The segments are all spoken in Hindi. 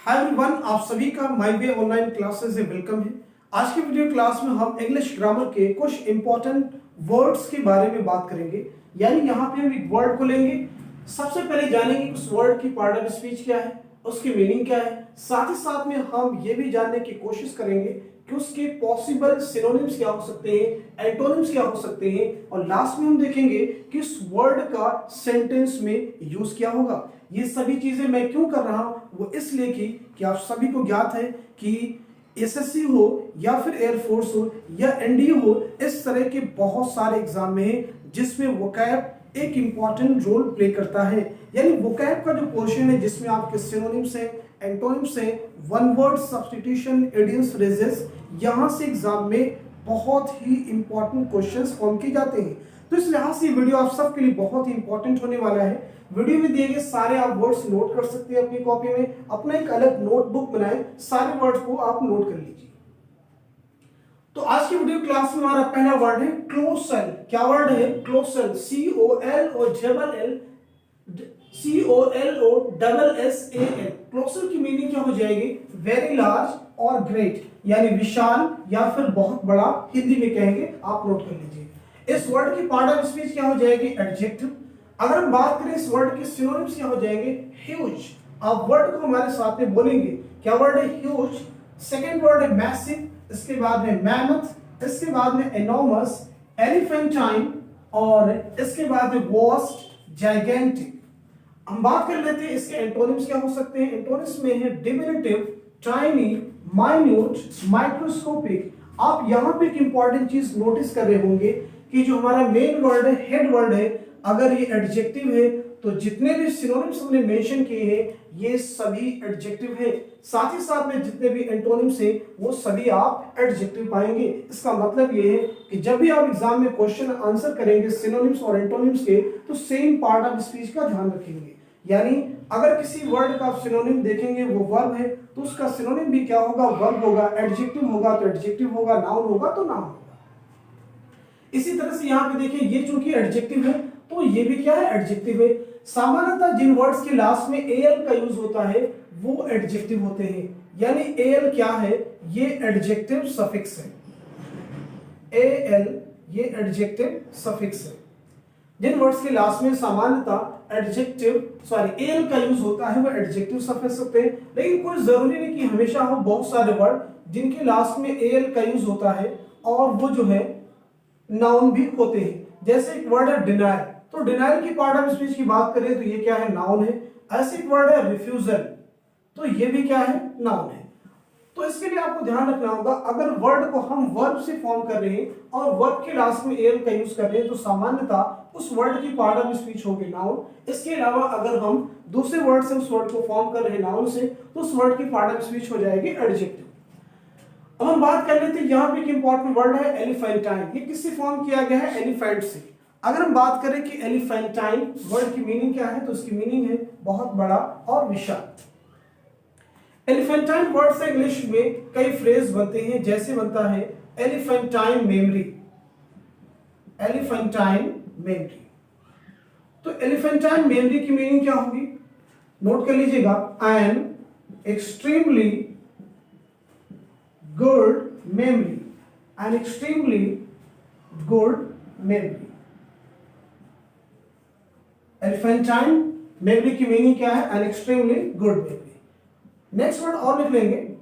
हाय एवरीवन, आप सभी का माय वे ऑनलाइन क्लासेस में वेलकम है। आज की वीडियो क्लास में हम इंग्लिश ग्रामर के कुछ इंपॉर्टेंट वर्ड्स के बारे में बात करेंगे। यानी यहाँ पे हम एक वर्ड को लेंगे, सबसे पहले जानेंगे कि उस वर्ड की पार्ट ऑफ स्पीच क्या है, उसकी मीनिंग क्या है। साथ ही साथ में हम ये भी जानने की कोशिश करेंगे कि उसके पॉसिबल सिनोनिम्स क्या हो सकते हैं, एंटोनिम्स क्या हो सकते हैं, और लास्ट में हम देखेंगे कि इस वर्ड का सेंटेंस में यूज क्या होगा। ये सभी चीजें मैं क्यों कर रहा हूं, वो इसलिए कि आप सभी को ज्ञात है कि एसएससी हो या फिर एयरफोर्स हो या एनडीए हो, इस तरह के बहुत सारे एग्जाम में है जिसमें वोकैब एक इंपॉर्टेंट रोल प्ले करता है। यानी वोकैब का जो पोर्शन है जिसमें आपके सिनोनिम्स हैं, एंटोनिम्स हैं, one word substitution, idioms, phrases, यहां से एग्जाम में बहुत ही इंपॉर्टेंट क्वेश्चंस फॉर्म किए जाते हैं। तो इस लिहाज से वीडियो आप सबके लिए बहुत ही इंपॉर्टेंट होने वाला है। वीडियो में दिए गए सारे आप वर्ड्स नोट कर सकते हैं अपनी कॉपी में, अपना एक अलग नोटबुक बनाएं, सारे वर्ड्स को आप नोट कर लीजिए। तो आज की वीडियो क्लास में हमारा पहला वर्ड है क्लोसल। क्या वर्ड है? Colossal, COLOSSAL। क्लोसल की मीनिंग क्या हो जाएगी? वेरी लार्ज और ग्रेट, यानी विशाल या फिर बहुत बड़ा, हिंदी में कहेंगे, आप नोट कर लीजिए। इस वर्ड की पार्ट ऑफ स्पीच क्या हो जाएगी? एडजेक्टिव। अगर हम बात करें इस वर्ड के सिनोनिम्स क्या हो जाएंगे? ह्यूज। आप वर्ड को हमारे साथ में बोलेंगे। क्या वर्ड है? ह्यूज। सेकेंड वर्ड है मैसिव, इसके बाद में मैमथ, इसके बाद में एनॉर्मस, एलिफेंटाइन, और इसके बाद में वास्ट, जाइगेंटिक। हम बात कर लेते हैं इसके एंटोनिम्स क्या हो सकते हैं। एंटोनिम्स में है डिमिनिटिव, टाइनी, माइन्यूट, माइक्रोस्कोपिक। आप यहां पे एक इंपॉर्टेंट चीज नोटिस कर रहे होंगे कि जो हमारा मेन वर्ड है, हेड वर्ड है, अगर ये एडजेक्टिव है तो जितने भी सिनोनिम्स हमने मेंशन किए हैं ये सभी एडजेक्टिव है। साथ ही साथ में जितने भी एंटोनिम्स हैं वो सभी आप एडजेक्टिव पाएंगे। इसका मतलब ये है कि जब भी आप एग्जाम में क्वेश्चन आंसर करेंगे सिनोनिम्स और एंटोनिम्स के, तो सेम पार्ट ऑफ स्पीच का ध्यान रखेंगे। यानी अगर किसी वर्ड का आप सिनोनिम देखेंगे वो वर्ब है, तो उसका सिनोनिम भी क्या होगा? वर्ब होगा। एडजेक्टिव होगा तो एडजेक्टिव होगा, नाउन होगा तो नाउन होगा। इसी तरह से यहाँ पे देखिए, ये चूंकि एडजेक्टिव है तो ये भी क्या है? एडजेक्टिव है। सामान्यतः जिन वर्ड्स के लास्ट में एल का यूज होता है वो एडजेक्टिव होते हैं। यानी एल क्या है? ये एडजेक्टिव सफिक्स है। एल ये एडजेक्टिव सफिक्स है। जिन वर्ड्स के लास्ट में सामान्यतः एल का यूज होता है वो एडजेक्टिव सफिक्स होते हैं। लेकिन कोई जरूरी नहीं कि हमेशा हो। बहुत सारे वर्ड जिनके लास्ट में एल का यूज होता है और वो जो है नाउन भी होते हैं। जैसे एक वर्ड है डिनायल, तो डिनायल की पार्ट ऑफ स्पीच की बात करें तो ये क्या है? नाउन है। ऐसे एक वर्ड है रिफ्यूजल, तो ये भी क्या है? नाउन है। तो इसके लिए आपको ध्यान रखना होगा, अगर वर्ड को हम वर्ब से फॉर्म कर रहे हैं और वर्ब के लास्ट में एल का यूज कर रहे हैं तो सामान्यतः उस वर्ड की पार्ट ऑफ स्पीच होगी नाउन। इसके अलावा अगर हम दूसरे वर्ड से उस वर्ड को फॉर्म कर रहे हैं नाउन से, तो उस वर्ड की पार्ट ऑफ स्पीच हो जाएगी एडजेक्टिव। अब हम बात कर लेते हैं, यहाँ पे एक इंपॉर्टेंट वर्ड है एलिफेंटाइन। ये किससे फॉर्म किया गया है? एलिफेंट से। अगर हम बात करें कि एलिफेंटाइन वर्ड की मीनिंग क्या है, तो उसकी मीनिंग है बहुत बड़ा और विशाल। एलिफेंटाइन वर्ड से इंग्लिश में कई फ्रेज बनते हैं। जैसे बनता है एलिफेंटाइन मेमोरी, एलिफेंटाइन मेमोरी। तो एलिफेंटाइन मेमोरी की मीनिंग क्या होगी? नोट कर लीजिएगा, an extremely good memory, an extremely good memory। Elephantine memory की मीनिंग क्या है? an extremely good memory। Next word और लिख लेंगे,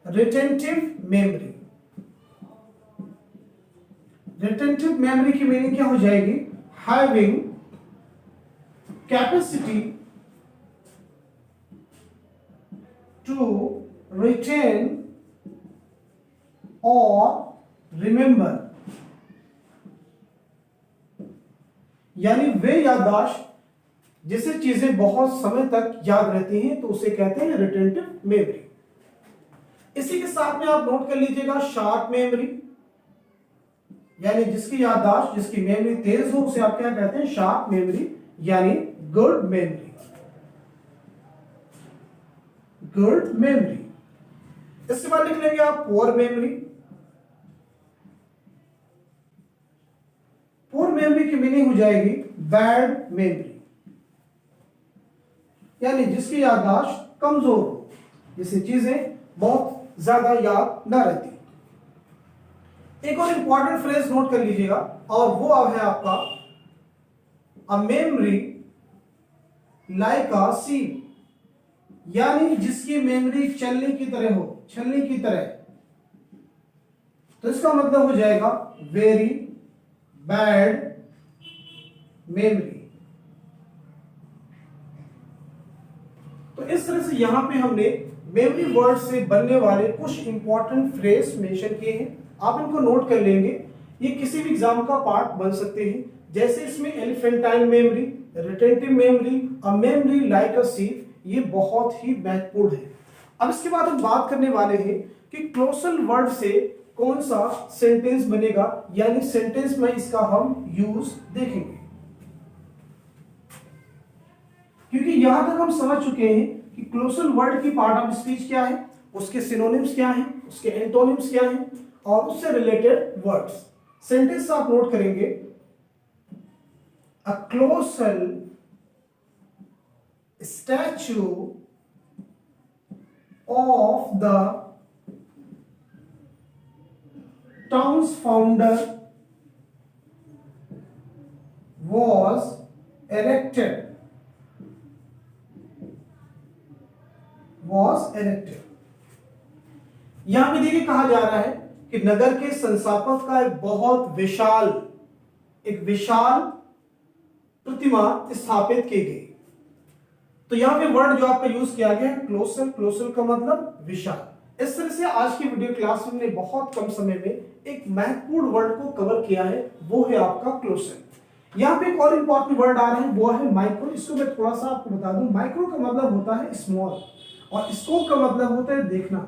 रिटेंटिव मेमोरी। रिटेंटिव मेमोरी की मीनिंग क्या हो जाएगी? हैविंग कैपेसिटी टू रिटेन और रिमेंबर, यानी वे याददाश्त जिसे चीजें बहुत समय तक याद रहती हैं तो उसे कहते हैं रिटेंटिव मेमोरी। इसी के साथ में आप नोट कर लीजिएगा शार्प मेमोरी, यानी जिसकी याददाश्त, जिसकी मेमोरी तेज हो उसे आप क्या कहते हैं? शार्प मेमोरी, यानी गुड मेमोरी, गुड मेमोरी। इसके बाद लिख लेंगे आप पुअर मेमोरी। पुअर मेमोरी की मीनिंग हो जाएगी बैड मेमोरी, यानी जिसकी याददाश्त कमजोर हो। जिससे चीजें बहुत ज्यादा याद ना रहती। एक और इंपॉर्टेंट फ्रेज नोट कर लीजिएगा, और वो है आपका अ मेमोरी लाइक अ सीप, यानी जिसकी मेमोरी चलने की तरह हो, छलनी की तरह। तो इसका मतलब हो जाएगा वेरी बैड मेमोरी। तो इस तरह से यहां पे हमने मेमोरी वर्ड से बनने वाले कुछ इंपॉर्टेंट फ्रेज मेंशन किए हैं, आप इनको नोट कर लेंगे। ये किसी भी एग्जाम का पार्ट बन सकते हैं, जैसे इसमें elephantine memory, retentive memory, a memory like a sieve, ये बहुत ही महत्वपूर्ण है। अब इसके बाद हम बात करने वाले हैं कि क्लोजल वर्ड से कौन सा सेंटेंस बनेगा, यानी सेंटेंस में इसका हम यूज देखेंगे। क्योंकि यहां तक हम समझ चुके हैं कि क्लोजल वर्ड की पार्ट ऑफ स्पीच क्या है, उसके सिनोनिम्स क्या हैं, उसके एंटोनिम्स क्या हैं, और उससे रिलेटेड वर्ड्स। सेंटेंस आप नोट करेंगे, a colossal statue of the town's founder was erected यहां पे देखिए कहा जा रहा है कि नगर के संस्थापक का एक विशाल प्रतिमा स्थापित की गई। तो यहां पे वर्ड जो आपका यूज किया गया है क्लोसल, क्लोसल का मतलब विशाल। इस तरह से आज की वीडियो क्लास में बहुत कम समय में एक महत्वपूर्ण वर्ड को कवर किया है, वो है आपका क्लोसल। यहां पे एक और इंपॉर्टेंट वर्ड आ रहा है, वो है माइक्रो। इसको मैं थोड़ा सा आपको बता दूं, माइक्रो का मतलब होता है स्मॉल, और स्कोप का मतलब होता है देखना।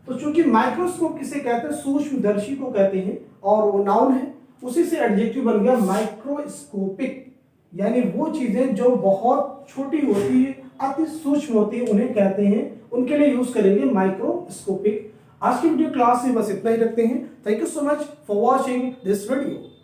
तो चूंकि माइक्रोस्कोप किसे कहते हैं, सूक्ष्मदर्शी को कहते हैं, और वो नाउन है, उसी से एडजेक्टिव बन गया माइक्रोस्कोपिक, यानी वो चीजें जो बहुत छोटी होती है, अति सूक्ष्म होती है, उन्हें कहते हैं, उनके लिए यूज करेंगे माइक्रोस्कोपिक। आज की वीडियो क्लास में बस इतना ही रखते हैं। Thank you so much for watching this video.